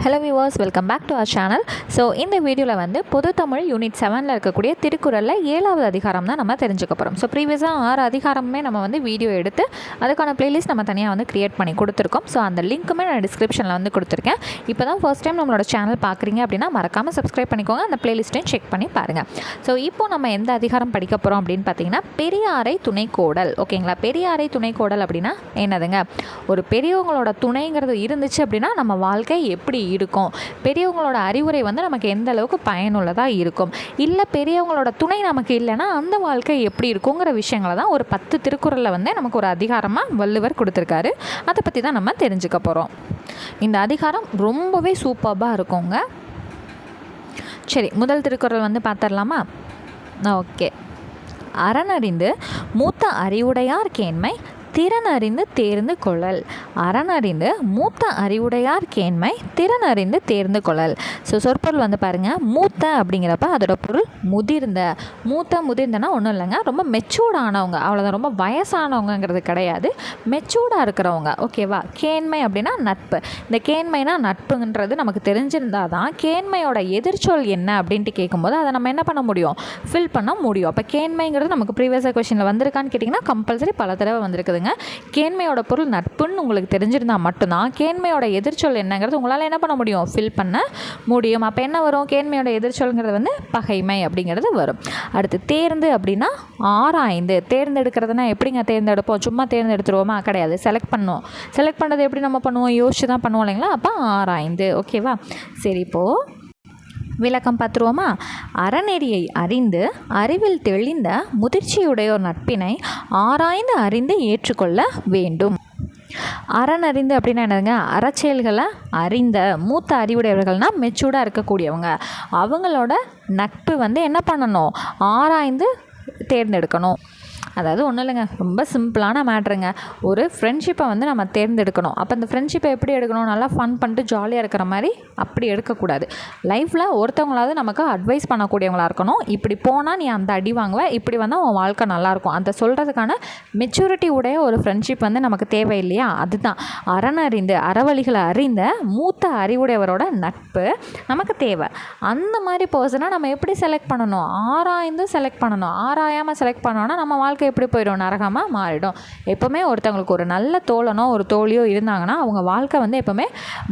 Hello viewers, welcome back to our channel. So இந்த வீடியோவில் வந்து பொது தமிழ் யூனிட் 7 இருக்கக்கூடிய திருக்குறளில் 7வது அதிகாரம் தான் நம்ம தெரிஞ்சுக்க போகிறோம். ஸோ ப்ரீவியஸாக 6 அதிகாரமே நம்ம வந்து வீடியோ எடுத்து அதுக்கான ப்ளேலிஸ்ட் நம்ம தனியாக வந்து க்ரியேட் பண்ணி கொடுத்துருக்கோம். ஸோ அந்த லிங்க்குமே நான் டிஸ்கிரிப்ஷனில் வந்து கொடுத்துருக்கேன். இப்போ தான் ஃபர்ஸ்ட் டைம் நம்மளோட சேனல் பார்க்குறீங்க அப்படின்னா மறக்காமல் சப்ஸ்கிரைப் பண்ணிக்கோங்க. அந்த ப்ளேலிஸ்ட்டையும் செக் பண்ணி பாருங்கள். ஸோ இப்போ நம்ம எந்த அதிகாரம் படிக்க போகிறோம் அப்படின்னு பார்த்தீங்கன்னா பெரியாரை துணைக்கோடல். ஓகேங்களா? பெரியாரை துணைக்கோடல் அப்படின்னா என்னதுங்க? ஒரு பெரியவங்களோட துணைங்கிறது இருந்துச்சு அப்படின்னா நம்ம வாழ்க்கை எப்படி இருக்கும், பெரியவங்களோட அறிவுரை வந்து நமக்கு எந்த அளவுக்கு பயனுள்ளதாக இருக்கும், இல்லை பெரியவங்களோட துணை நமக்கு இல்லைன்னா அந்த வாழ்க்கை எப்படி இருக்குங்கிற விஷயங்களை தான் ஒரு 10 திருக்குறளில் வந்து நமக்கு ஒரு அதிகாரமாக வள்ளுவர் கொடுத்துருக்காரு. அதை பற்றி தான் நம்ம தெரிஞ்சுக்க போகிறோம். இந்த அதிகாரம் ரொம்பவே சூப்பராக இருக்குங்க. சரி, முதல் திருக்குறள் வந்து பார்த்துடலாமா? ஓகே. அறனறிந்து மூத்த அறிவுடையார் கேண்மை திறனறிந்து தேர்ந்து கொள்ளல். அறனறிந்து மூத்த அறிவுடையார் கேண்மை திறனறிந்து தேர்ந்து கொள்ளல். ஸோ சொற்பொருள் வந்து பாருங்கள், மூத்த அப்படிங்கிறப்ப அதோட பொருள் முதிர்ந்த. முதிர்ந்தனா ஒன்றும் இல்லைங்க, ரொம்ப மெச்சூர்டானவங்க, அவ்வளோதான். ரொம்ப வயசானவங்கிறது கிடையாது, மெச்சூர்டாக இருக்கிறவங்க. ஓகேவா? கேண்மை அப்படின்னா நட்பு. இந்த கேண்மைனா நட்புன்றது நமக்கு தெரிஞ்சிருந்தால் தான் கேண்மையோட எதிர்ச்சொல் என்ன அப்படின்ட்டு கேட்கும்போது அதை நம்ம என்ன பண்ண முடியும், ஃபில் பண்ண முடியும். அப்போ கேண்மைங்கிறது நமக்கு ப்ரீவியஸாக கொஸ்டினில் வந்திருக்கான்னு கேட்டிங்கன்னா கம்பல்சரி பல தடவை வந்திருக்குதுங்க. கேண்மையோட பொருள் நட்புன்னு உங்களுக்கு தெரிஞ்சிருந்தால் மட்டும்தான் கேண்மையோட எதிர்ச்சொல் என்னங்கிறது உங்களால் என்ன பண்ண முடியும், ஃபில் பண்ண முடியும். அப்போ என்ன வரும்? கேண்மையோட எதிர்ச்சொல்ங்கிறது வந்து பகைமை அப்படிங்கிறது வரும். அடுத்து தேர்ந்து அப்படின்னா ஆராய்ந்து. தேர்ந்தெடுக்கிறதுனா எப்படிங்க தேர்ந்தெடுப்போம்? சும்மா தேர்ந்தெடுத்துருவோமா? கிடையாது, செலக்ட் பண்ணுவோம். செலக்ட் பண்ணுறது எப்படி நம்ம பண்ணுவோம்? யோசிச்சு தான் பண்ணுவோம் இல்லைங்களா? அப்போ ஆராய்ந்து. ஓகேவா? சரி, இப்போது விளக்கம் பார்த்துருவோமா? அறநெறியை அறிந்து அறிவில் தெளிந்த முதிர்ச்சியுடையோர் நட்பினை ஆராய்ந்து அறிந்து ஏற்றுக்கொள்ள வேண்டும். அறனறிந்து அப்படின்னா என்னதுங்க? அறச்செயல்களை அறிந்த மூத்த அறிவுடையவர்கள்னால் மெச்சூர்டாக இருக்கக்கூடியவங்க. அவங்களோட நட்பு வந்து என்ன பண்ணணும்? ஆராய்ந்து தேர்ந்தெடுக்கணும். அதாவது ஒன்றும் இல்லைங்க, ரொம்ப சிம்பிளான மேட்ருங்க. ஒரு ஃப்ரெண்ட்ஷிப்பை வந்து நம்ம தேர்ந்தெடுக்கணும். அப்போ அந்த ஃப்ரெண்ட்ஷிப்பை எப்படி எடுக்கணும்? நல்லா ஃபன் பண்ணிட்டு ஜாலியாக இருக்கிற மாதிரி அப்படி எடுக்கக்கூடாது. லைஃப்பில் ஒருத்தவங்களாவது நமக்கு அட்வைஸ் பண்ணக்கூடியவங்களாக இருக்கணும். இப்படி போனால் நீ அந்த அடி வாங்குவ, இப்படி வந்தால் உன் வாழ்க்கை நல்லாயிருக்கும், அந்த சொல்கிறதுக்கான மெச்சூரிட்டி உடைய ஒரு ஃப்ரெண்ட்ஷிப் வந்து நமக்கு தேவை இல்லையா? அதுதான் அறனறிந்து அறவழிகளை அறிந்த மூத்த அறிவுடையவரோட நட்பு நமக்கு தேவை. அந்த மாதிரி பர்சனை நம்ம எப்படி செலக்ட் பண்ணணும்? ஆராய்ந்து செலக்ட் பண்ணணும். ஆராயாமல் செலக்ட் பண்ணோன்னா நம்ம வாழ்க்கை எப்படி போயிடும்? நரகமாக மாறிடும். எப்போவுமே ஒருத்தவங்களுக்கு ஒரு நல்ல தோழனோ ஒரு தோழியோ இருந்தாங்கன்னா அவங்க வாழ்க்கை வந்து எப்போவுமே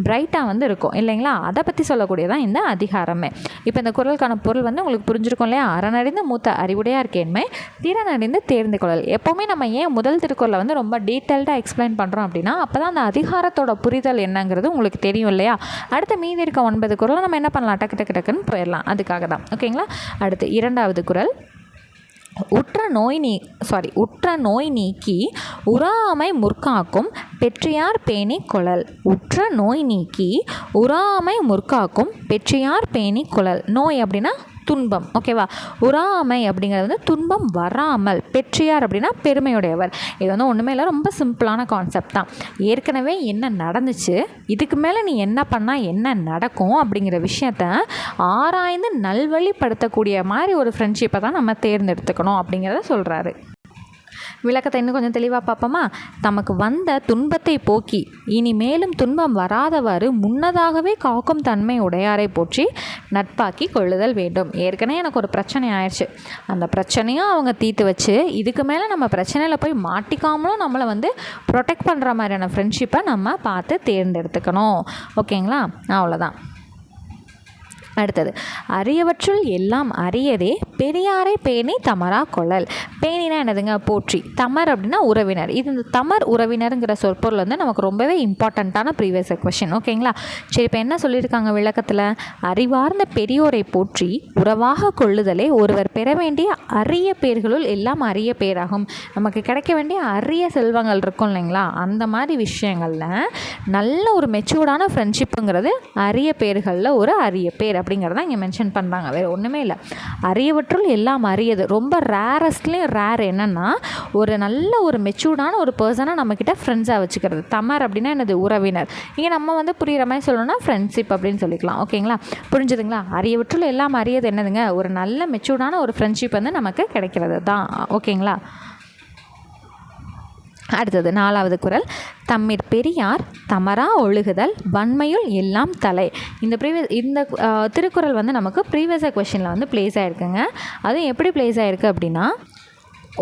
பிரைட்டாக வந்து இருக்கும் இல்லைங்களா? அதை பற்றி சொல்லக்கூடியதான் இந்த அதிகாரமே. இப்போ இந்த குறளுக்கான பொருள் வந்து உங்களுக்கு புரிஞ்சிருக்கும் இல்லையா? அறனறிந்து மூத்த அறிவுடையார் கேண்மை திறனறிந்து தேர்ந்து கொள்ளல். எப்போவுமே நம்ம ஏன் முதல் திருக்குறளை வந்து ரொம்ப டீட்டெயில்டாக எக்ஸ்பிளைன் பண்ணுறோம் அப்படின்னா அப்போ தான் அந்த அதிகாரத்தோட புரிதல் என்னங்கிறது உங்களுக்கு தெரியும் இல்லையா? அடுத்து மீதி இருக்க 9 குறளை நம்ம என்ன பண்ணலாம்? டக்குன்னு போயிடலாம். அதுக்காக தான். ஓகேங்களா? அடுத்து 2வது குறள். உற்ற நோய் நீக்கி உறாமை முற்காக்கும் பெற்றியார் பேணி கொளல். உற்ற நோய் நீக்கி உறாமை முற்காக்கும் பெற்றியார் பேணி கொளல். நோய் அப்படின்னா துன்பம். ஓகேவா? உறாமை அப்படிங்கிறது வந்து துன்பம் வராமல். பெற்றியார் அப்படின்னா பெருமையுடையவர். இது வந்து ஒன்றுமே இல்லை, ரொம்ப சிம்பிளான கான்செப்ட் தான். ஏற்கனவே என்ன நடந்துச்சு, இதுக்கு மேலே நீ என்ன பண்ணால் என்ன நடக்கும் அப்படிங்கிற விஷயத்த ஆராய்ந்து நல்வழிப்படுத்தக்கூடிய மாதிரி ஒரு ஃப்ரெண்ட்ஷிப்பை தான் நம்ம தேர்ந்தெடுத்துக்கணும் அப்படிங்கிறத சொல்கிறாரு. விளக்கத்தை இன்னும் கொஞ்சம் தெளிவாக பார்ப்போமா? தமக்கு வந்த துன்பத்தை போக்கி இனி மேலும் துன்பம் வராதவாறு முன்னதாகவே காக்கும் தன்மை உடையாரை போற்றி நட்பாக்கி கொள்ளுதல் வேண்டும். ஏற்கனவே எனக்கு ஒரு பிரச்சனை ஆயிடுச்சு, அந்த பிரச்சனையும் அவங்க தீர்த்து வச்சு இதுக்கு மேலே நம்ம பிரச்சனையில் போய் மாட்டிக்காமலும் நம்மளை வந்து ப்ரொடெக்ட் பண்ணுற மாதிரியான ஃப்ரெண்ட்ஷிப்பை நம்ம பார்த்து தேர்ந்தெடுத்துக்கணும். ஓகேங்களா? அவ்வளோதான். அடுத்தது, அரியவற்றுள் எல்லாம் அரியதே பெரியாரை பேணி தமரா கொள்ளல். பேணினா என்னதுங்க? போற்றி. தமர் அப்படின்னா உறவினர். இது இந்த தமர் உறவினருங்கிற சொற்பொருள் வந்து நமக்கு ரொம்பவே இம்பார்ட்டண்ட்டான ப்ரீவியஸ் கொஷின். ஓகேங்களா? சரி, இப்போ என்ன சொல்லியிருக்காங்க விளக்கத்தில்? அறிவார்ந்த பெரியோரை போற்றி உறவாக கொள்ளுதலே ஒருவர் பெற வேண்டிய அரிய பேர்களுள் எல்லாம் அரிய பேராகும். நமக்கு கிடைக்க வேண்டிய அரிய செல்வங்கள் இருக்கும் இல்லைங்களா? அந்த மாதிரி விஷயங்களில் நல்ல ஒரு மெச்சூர்டான ஃப்ரெண்ட்ஷிப்புங்கிறது அரிய பேர்களில் ஒரு அரிய பேர் அப்படிங்கிறத இங்கே மென்ஷன் பண்ணுறாங்க. வேறு ஒன்றுமே இல்லை. அரியவற்றுள் எல்லாம் அரியது. ரொம்ப ரேரஸ்ட்லேயும் ரேர் என்னென்னா ஒரு நல்ல ஒரு மெச்சூர்டான ஒரு பர்சனை நம்மக்கிட்ட ஃப்ரெண்ட்ஸாக வச்சுக்கிறது. தமர் அப்படின்னா என்னது? உறவினர். இங்கே நம்ம வந்து புரிகிற மாதிரி சொல்லணும்னா ஃப்ரெண்ட்ஷிப் அப்படின்னு சொல்லிக்கலாம். ஓகேங்களா? புரிஞ்சுதுங்களா? அரியவற்றுள் எல்லாம் அரியது என்னதுங்க? ஒரு நல்ல மெச்சூர்டான ஒரு ஃப்ரெண்ட்ஷிப் வந்து நமக்கு கிடைக்கிறது தான். ஓகேங்களா? அடுத்தது 4வது குறள், தம்மிற் பெரியார் தமரா ஒழுகுதல் வன்மையுள் எல்லாம் தலை. இந்த திருக்குறள் வந்து நமக்கு ப்ரீவியஸ் கொஷனில் வந்து ப்ளேஸ் ஆகிருக்குங்க. அதுவும் எப்படி ப்ளேஸ் ஆகிருக்கு அப்படின்னா,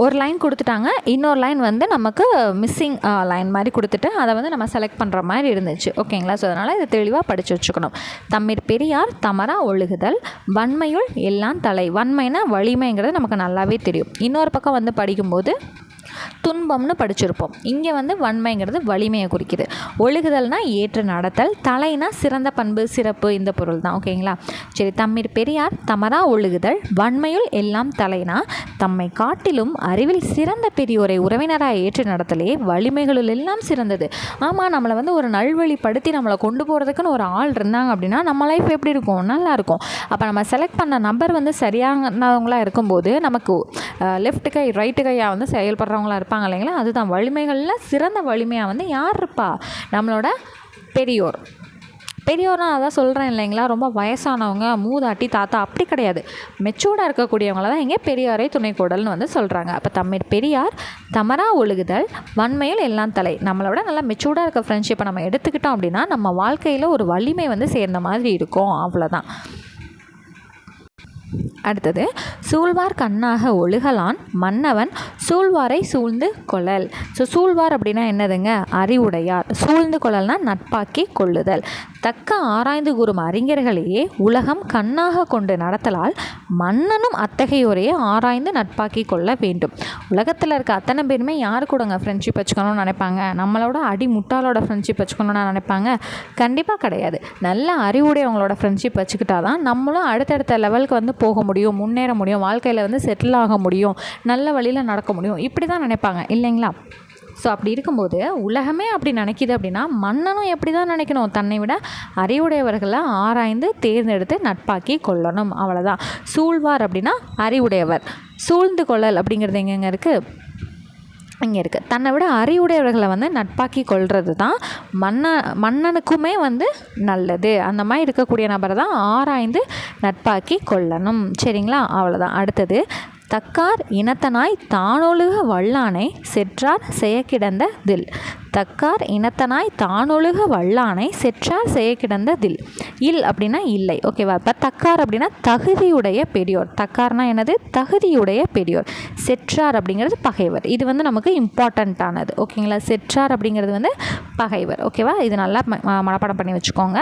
ஒரு லைன் கொடுத்துட்டாங்க, இன்னொரு லைன் வந்து நமக்கு மிஸ்ஸிங் லைன் மாதிரி கொடுத்துட்டு அதை வந்து நம்ம செலக்ட் பண்ணுற மாதிரி இருந்துச்சு. ஓகேங்களா? ஸோ அதனால் இதை தெளிவாக படித்து வச்சுக்கணும். தம்மிற் பெரியார் தமரா ஒழுகுதல் வன்மையுள் எல்லாம் தலை. வன்மைனா வலிமைங்கிறது நமக்கு நல்லாவே தெரியும். இன்னொரு பக்கம் வந்து படிக்கும்போது துன்பம்னு படிச்சிருப்போம். இங்கே வந்து வன்மைங்கிறது வலிமையை குறிக்குது. ஒழுகுதல்னா ஏற்று நடத்தல், தலைனா சிறந்த பண்பு சிறப்பு, இந்த பொருள் தான். ஓகேங்களா? சரி, தம்மிற் பெரியார் தமரா ஒழுகுதல் வன்மையுள் எல்லாம் தலைனா தம்மை காட்டிலும் அறிவில் சிறந்த பெரியோரை உறவினராக ஏற்று நடத்தலே வலிமைகளுள் எல்லாம் சிறந்தது. ஆமாம், நம்மளை வந்து ஒரு நல்வழிப்படுத்தி நம்மளை கொண்டு போகிறதுக்குன்னு ஒரு ஆள் இருந்தாங்க அப்படின்னா நம்ம லைஃப் எப்படி இருக்கும்? நல்லா இருக்கும். அப்போ நம்ம செலக்ட் பண்ண நம்பர் வந்து சரியானவங்களாக இருக்கும்போது நமக்கு லெஃப்ட் கை ரைட்டு கையாக வந்து செயல்படுறவங்களா இருப்பாங்க இல்லைங்களா? அதுதான் வலிமைகளில் சிறந்த வலிமையாக வந்து யார் இருப்பா? நம்மளோட பெரியோர். பெரியோர்னா அதான் சொல்கிறேன் இல்லைங்களா, ரொம்ப வயசானவங்க, மூதாட்டி, தாத்தா அப்படி கிடையாது. மெச்சூர்டாக இருக்கக்கூடியவங்கள தான் இங்கே பெரியாரை துணைக்கோடல்னு வந்து சொல்கிறாங்க. அப்போ தம்மிற் பெரியார் தமரா ஒழுகுதல் வன்மையில் எல்லாம் தலை. நம்மளோட நல்லா மெச்சூர்டாக இருக்க ஃப்ரெண்ட்ஷிப்பை நம்ம எடுத்துக்கிட்டோம் அப்படின்னா நம்ம வாழ்க்கையில் ஒரு வலிமை வந்து சேர்ந்த மாதிரி இருக்கும். அவ்வளோதான். அடுத்தது, சூழ்வார் கண்ணாக ஒழுகலான் மன்னவன் சூழ்வாரை சூழ்ந்து கொள்ளல். ஸோ சூழ்வார் அப்படின்னா என்னதுங்க? அறிவுடையார். சூழ்ந்து கொள்ளல்னா நட்பாக்கி கொள்ளுதல். தக்க ஆராய்ந்து கூறும் அறிஞர்களையே உலகம் கண்ணாக கொண்டு நடத்தலால் மன்னனும் அத்தகையோரையே ஆராய்ந்து நட்பாக்கி கொள்ள வேண்டும். உலகத்தில் இருக்க அத்தனை பேருமே யார் கூடங்க ஃப்ரெண்ட்ஷிப் வச்சுக்கணும்னு நினைப்பாங்க? நம்மளோட அடி முட்டாளோட ஃப்ரெண்ட்ஷிப் வச்சுக்கணும்னு நினைப்பாங்க? கண்டிப்பாக கிடையாது. நல்ல அறிவுடையவங்களோட ஃப்ரெண்ட்ஷிப் வச்சுக்கிட்டா தான் நம்மளும் அடுத்தடுத்த லெவலுக்கு வந்து போக முடியும், முன்னேற முடியும், வாழ்க்கையில் வந்து செட்டில் ஆக முடியும், நல்ல வழியில் நடக்க முடியும். இப்படி தான் நினைப்பாங்க இல்லைங்களா? ஸோ அப்படி இருக்கும்போது உலகமே அப்படி நினைக்கிது அப்படின்னா மன்னனும் எப்படி தான் நினைக்கணும்? தன்னை விட அறிவுடையவர்களை ஆராய்ந்து தேர்ந்தெடுத்து நட்பாக்கி கொள்ளணும். அவ்வளோதான். சூழ்வார் அப்படின்னா அறிவுடையவர். சூழ்ந்து கொள்ளல் அப்படிங்கிறது எங்கெங்கே இருக்குது? இங்கே இருக்குது. தன்னை விட அறிவுடையவர்களை வந்து நட்பாக்கி கொள்வது தான் மன்னனுக்குமே வந்து நல்லது. அந்த மாதிரி இருக்கக்கூடிய நபரை தான் ஆராய்ந்து நட்பாக்கி கொள்ளணும். சரிங்களா? அவ்வளோதான். அடுத்தது, தக்கார் இனத்தனாய் தானொழுக வல்லானை செற்றார் செயக்கிடந்த தில். தக்கார் இனத்தனாய் தானொழுக வல்லானை செற்றார் செயக்கிடந்த தில். இல் அப்படின்னா இல்லை. ஓகேவா? இப்போ தக்கார் அப்படின்னா தகுதியுடைய பெரியோர். தக்கார்னா என்னது? தகுதியுடைய பெரியோர். செற்றார் அப்படிங்கிறது பகைவர். இது வந்து நமக்கு இம்பார்ட்டண்ட்டானது. ஓகேங்களா? செற்றார் அப்படிங்கிறது வந்து பகைவர். ஓகேவா? இது நல்லா மனப்பாடம் பண்ணி வச்சுக்கோங்க.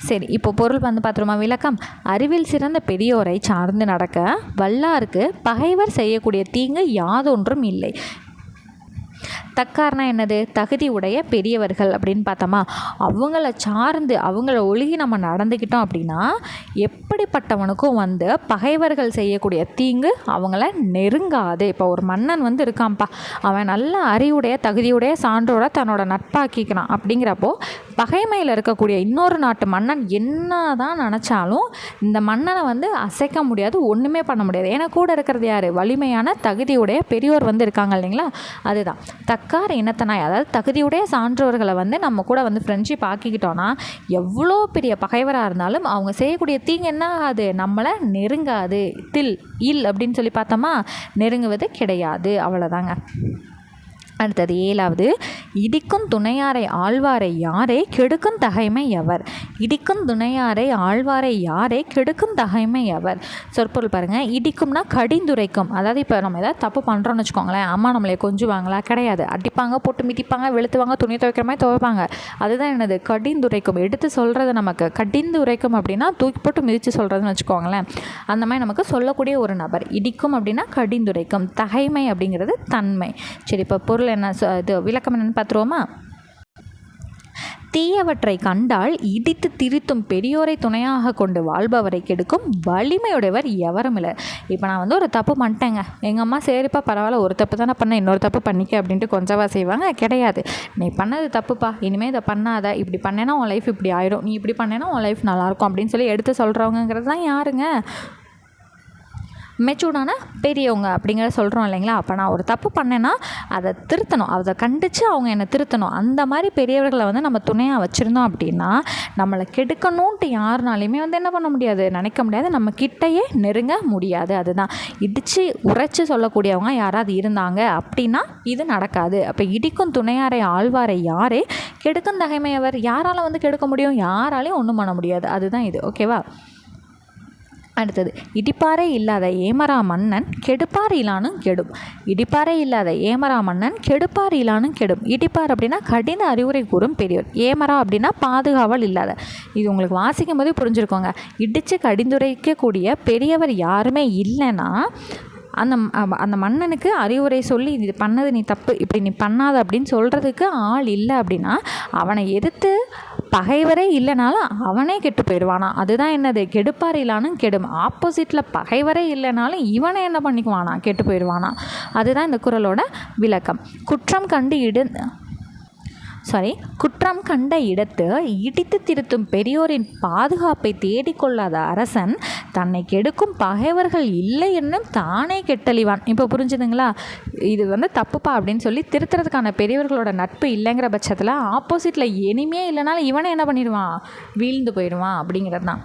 சரி, இப்போ பொருள் வந்து பார்த்துருமா? விளக்கம். அறிவில் சிறந்த பெரியோரை சார்ந்து நடக்க வல்லாருக்கு பகைவர் செய்யக்கூடிய தீங்கு யாதொன்றும் இல்லை. தக்கார்னா என்னது? தகுதி உடைய பெரியவர்கள் அப்படின்னு பார்த்தோமா, அவங்கள சார்ந்து அவங்கள ஒழுகி நம்ம நடந்துக்கிட்டோம் அப்படின்னா எப்படிப்பட்டவனுக்கும் வந்து பகைவர்கள் செய்யக்கூடிய தீங்கு அவங்கள நெருங்காது. இப்போ ஒரு மன்னன் வந்து இருக்கான்ப்பா, அவன் நல்ல அறிவுடைய தகுதியுடைய சான்றோட தன்னோட நட்பாக்கிக்கிறான். அப்படிங்கிறப்போ பகைமையில் இருக்கக்கூடிய இன்னொரு நாட்டு மன்னன் என்ன தான் நினச்சாலும் இந்த மன்னனை வந்து அசைக்க முடியாது, ஒன்றுமே பண்ண முடியாது. ஏன்னா கூட இருக்கிறது யார்? வலிமையான தகுதியுடைய பெரியோர் வந்து இருக்காங்க இல்லைங்களா? அதுதான் தக்கார் இனத்தனாய், அதாவது தகுதியுடைய சான்றோர்களை வந்து நம்ம கூட வந்து ஃப்ரெண்ட்ஷிப் ஆக்கிக்கிட்டோன்னா எவ்வளோ பெரிய பகைவராக இருந்தாலும் அவங்க செய்யக்கூடிய தீங்கு என்ன ஆகாது? நம்மளை நெருங்காது. இல் அப்படின்னு சொல்லி பார்த்தோமா, நெருங்குவது கிடையாது. அவ்வளோதாங்க. அடுத்தது 7வது, இடிக்கும் துணையாரை ஆழ்வாரை யாரே கெடுக்கும் தகைமை எவர். இடிக்கும் துணையாரை ஆழ்வாரை யாரே கெடுக்கும் தகைமை எவர். சொற்பொருள் பாருங்கள். இடிக்கும்னா கடிந்துரைக்கும். அதாவது இப்போ நம்ம ஏதாவது தப்பு பண்ணுறோன்னு வச்சுக்கோங்களேன், அம்மா நம்மளை கொஞ்சுவாங்களா? கிடையாது. அடிப்பாங்க, போட்டு மிதிப்பாங்க, வெளுத்துவாங்க, துணி துவைக்கிற மாதிரி துவைப்பாங்க. அதுதான் என்னது? கடிந்துரைக்கும். எடுத்து சொல்கிறது நமக்கு கடிந்து உரைக்கும் அப்படின்னா தூக்கி போட்டு மிதித்து சொல்கிறதுன்னு வச்சுக்கோங்களேன். அந்த மாதிரி நமக்கு சொல்லக்கூடிய ஒரு நபர். இடிக்கும் அப்படின்னா கடிந்துரைக்கும். தகைமை அப்படிங்கிறது தன்மை. சரி, இப்போ பொருள் என்ன, இது விளக்கம் என்னன்னு பார்த்துருவோமா? தீயவற்றை கண்டால் இடித்து திருத்தும் பெரியோரை துணையாக கொண்டு வாழ்பவரை கெடுக்கும் வலிமையுடையவர் எவரும் இல்லை. இப்போ நான் வந்து ஒரு தப்பு பண்ணிட்டேங்க, எங்கள் அம்மா சரிப்பா பரவாயில்ல, ஒரு தப்பு தானே பண்ண, இன்னொரு தப்பு பண்ணிக்க அப்படின்ட்டு கொஞ்சவா செய்வாங்க? கிடையாது. நீ பண்ணது தப்புப்பா, இனிமேல் இதை பண்ணாத, இப்படி பண்ணேன்னா உன் லைஃப் இப்படி ஆயிடும், நீ இப்படி பண்ணேன்னா உன் லைஃப் நல்லாயிருக்கும் அப்படின்னு சொல்லி எடுத்து சொல்கிறவங்கிறது தான் யாருங்க? மெச்சூர்டான பெரியவங்க அப்படிங்கிற சொல்கிறோம் இல்லைங்களா. அப்போ நான் ஒரு தப்பு பண்ணேன்னா அதை திருத்தணும், அதை கண்டித்து அவங்க என்னை திருத்தணும். அந்த மாதிரி பெரியவர்களை வந்து நம்ம துணையாக வச்சுருந்தோம் அப்படின்னா நம்மளை கெடுக்கணுன்ட்டு யாருனாலையுமே வந்து என்ன பண்ண முடியாது, நினைக்க முடியாது, நம்ம கிட்டையே நெருங்க முடியாது. அதுதான் இடித்து உரைச்சி சொல்லக்கூடியவங்க யாராவது இருந்தாங்க அப்படின்னா இது நடக்காது. அப்போ இடிக்கும் துணையாரை ஆழ்வாரை யாரே, கெடுக்கும் தகைமையவர் யாரால் வந்து கெடுக்க முடியும், யாராலையும் ஒன்றும் பண்ண முடியாது. அதுதான் இது. ஓகேவா. அடுத்தது, இடிப்பாறை இல்லாத ஏமரா மன்னன் கெடுப்பார் இலானும் கெடும். இடிப்பாறை இல்லாத ஏமரா மன்னன் கெடுப்பார் இலானும் கெடும். இடிப்பார் அப்படின்னா கடின அறிவுரை கூறும் பெரியவர். ஏமரா அப்படின்னா பாதுகாவல் இல்லாத. இது உங்களுக்கு வாசிக்கும் போதே புரிஞ்சுருக்கோங்க. இடித்து கடிந்துரைக்கக்கூடிய பெரியவர் யாருமே இல்லைன்னா அந்த மன்னனுக்கு அறிவுரை சொல்லி இது பண்ணது நீ தப்பு, இப்படி நீ பண்ணாத அப்படின்னு சொல்கிறதுக்கு ஆள் இல்லை அப்படின்னா அவனை எதிர்த்து பகைவரே இல்லைனாலும் அவனே கெட்டு போயிடுவானா. அதுதான் என்னது, கெடுப்பார் இல்லானும் கெடும். ஆப்போசிட்டில் பகைவரே இல்லைனாலும் இவனை என்ன பண்ணிக்குவானா, கெட்டு போயிடுவானா. அதுதான் இந்த குறளோட விளக்கம். குற்றம் கண்ட இடத்து இடித்து திருத்தும் பெரியோரின் பாதுகாப்பை தேடிக்கொள்ளாத அரசன் தன்னை கெடுக்கும் பகைவர்கள் இல்லை என்னும் தானே கெட்டழிவான். இப்போ புரிஞ்சுதுங்களா. இது வந்து தப்புப்பா அப்படின்னு சொல்லி திருத்துறதுக்கான பெரியவர்களோட நட்பு இல்லைங்கிற பட்சத்தில் ஆப்போசிட்டில் இனிமே இல்லைனாலும் இவனை என்ன பண்ணிடுவான், வீழ்ந்து போயிடுவான் அப்படிங்கிறது தான்.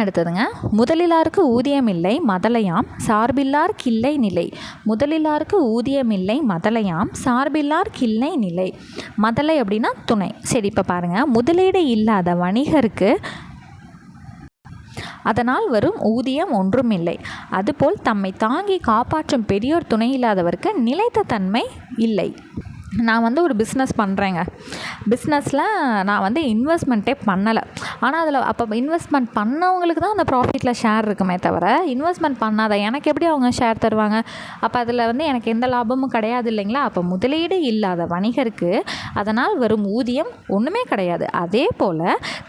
அடுத்ததுங்க, முதலிலாருக்கு ஊதியமில்லை மதலையாம் சார்பில்லார் கிள்ளை நிலை. முதலிலாருக்கு ஊதியமில்லை மதலையாம் சார்பில்லார் கிள்ளை நிலை. மதலை அப்படின்னா துணை. சரி, இப்போ பாருங்கள், முதலீடு இல்லாத வணிகருக்கு அதனால் வரும் ஊதியம் ஒன்றுமில்லை. அதுபோல் தம்மை தாங்கி காப்பாற்றும் பெரியோர் துணை இல்லாதவருக்கு நிலைத்த தன்மை இல்லை. நான் வந்து ஒரு பிஸ்னஸ் பண்ணுறேங்க. பிஸ்னஸில் நான் வந்து இன்வெஸ்ட்மெண்ட்டே பண்ணலை. ஆனால் அதில் அப்போ இன்வெஸ்ட்மெண்ட் பண்ணவங்களுக்கு தான் அந்த ப்ராஃபிட்டில் ஷேர் இருக்குமே தவிர இன்வெஸ்ட்மெண்ட் பண்ணாத எனக்கு எப்படி அவங்க ஷேர் தருவாங்க. அப்போ அதில் வந்து எனக்கு எந்த லாபமும் கிடையாது இல்லைங்களா. அப்போ முதலீடு இல்லாத வணிகருக்கு அதனால் வரும் ஊதியம் ஒன்றுமே கிடையாது. அதே போல்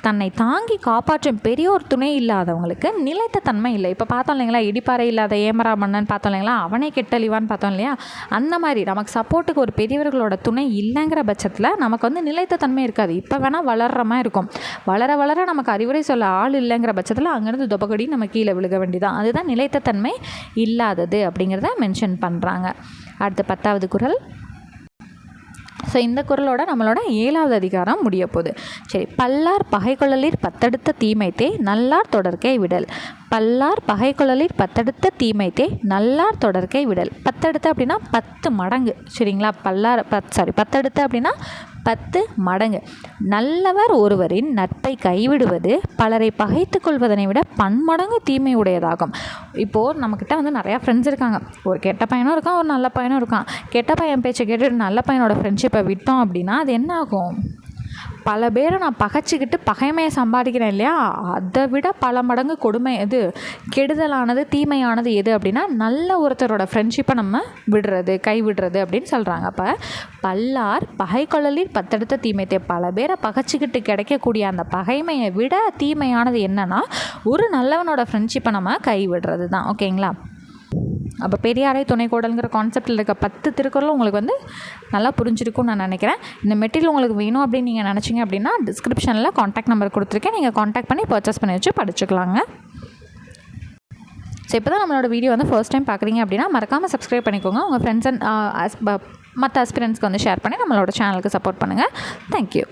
தன்னை தாங்கி காப்பாற்றும் பெரியோர் துணை இல்லாதவங்களுக்கு நிலைத்த தன்மை இல்லை. இப்போ பார்த்தோம் இல்லைங்களா, இடிப்பாறை இல்லாத ஏமரா மன்னன் பார்த்தோம் இல்லைங்களா, அவனே கெட்டழிவான்னு பார்த்தோம் இல்லையா. அந்த மாதிரி நமக்கு சப்போர்ட்டுக்கு ஒரு பெரியவர்களோட துணை இல்லைங்கிற பட்சத்தில் நமக்கு வந்து நிலைத்த தன்மை இருக்காது. இப்போ வேணால் வளர்கிற மாதிரி இருக்கும். வளர வளர நமக்கு அறிவுரை சொல்ல ஆள் இல்லைங்கிற பட்சத்தில் அங்கேருந்து தொபக்கடி நம்ம கீழே விழுக வேண்டியதான். அதுதான் நிலைத்த தன்மை இல்லாதது அப்படிங்கிறத மென்ஷன் பண்ணுறாங்க. அடுத்து 10வது குறள். ஸோ இந்த குறளோட நம்மளோட 7வது அதிகாரம் முடிய போகுது. சரி, பல்லார் பகைக்கொள்ளலீர் பத்தடுத்த தீமைத்தே நல்லார் தொடர்க்கை விடல். பல்லார் பகைக்கொள்ளலீர் பத்தடுத்த தீமைத்தே நல்லார் தொடர்க்கை விடல். பத்தடுத்த அப்படின்னா 10 மடங்கு. சரிங்களா. பத்தடுத்த அப்படின்னா 10 மடங்கு. நல்லவர் ஒருவரின் நட்பை கைவிடுவது பலரை பகைத்து கொள்வதனை விட பன்மடங்கு தீமை உடையதாகும். இப்போது நம்மக்கிட்ட வந்து நிறையா ஃப்ரெண்ட்ஸ் இருக்காங்க. ஒரு கெட்ட பையனும் இருக்கான், ஒரு நல்ல பையனும் இருக்கான். கெட்ட பையன் பேச்சை கேட்டு நல்ல பையனோட ஃப்ரெண்ட்ஷிப்பை விட்டோம் அப்படின்னா அது என்ன ஆகும், பல பேரை நான் பகைச்சிக்கிட்டு பகைமையை சம்பாதிக்கிறேன் இல்லையா. அதை விட பல மடங்கு கொடுமை எது, கெடுதலானது, தீமையானது எது அப்படின்னா நல்ல ஒருத்தரோட ஃப்ரெண்ட்ஷிப்பை நம்ம கைவிடுறது அப்படின்னு சொல்கிறாங்க. அப்போ பல்லார் பகைக்கொள்ளலீர் பத்தடுத்த தீமைத்தே, பல பேரை பகைச்சிக்கிட்டு கிடைக்கக்கூடிய அந்த பகைமையை விட தீமையானது என்னன்னா ஒரு நல்லவனோட ஃப்ரெண்ட்ஷிப்பை நம்ம கைவிடுறது தான். ஓகேங்களா. அப்போ பெரியாரை துணைக்கோடல்ங்கிற கான்செப்டில் இருக்க 10 திருக்குறளும் உங்களுக்கு வந்து நல்லா புரிஞ்சிருக்கும்னு நான் நினைக்கிறேன். இந்த மெட்டீரியல் உங்களுக்கு வேணும் அப்படின்னு நீங்கள் நினச்சிங்க அப்படின்னா டிஸ்கிரிப்ஷனில் காண்டாக்ட் நம்பர் கொடுத்துருக்கேன். நீங்கள் காண்டாக்ட் பண்ணி பர்ச்சேஸ் பண்ணி வச்சு படிச்சுக்கலாங்க. ஸோ இப்போ தான் நம்மளோட வீடியோ வந்து ஃபர்ஸ்ட் டைம் பார்க்குறீங்க அப்படின்னா மறக்காமல் சப்ஸ்கிரைப் பண்ணிக்கோங்க. உங்கள் ஃப்ரெண்ட்ஸ் அண்ட் மற்ற ஆஸ்பிரண்ட்ஸ்க்கு வந்து ஷேர் பண்ணி நம்மளோட சேனலுக்கு சப்போர்ட் பண்ணுங்கள். தேங்க்யூ.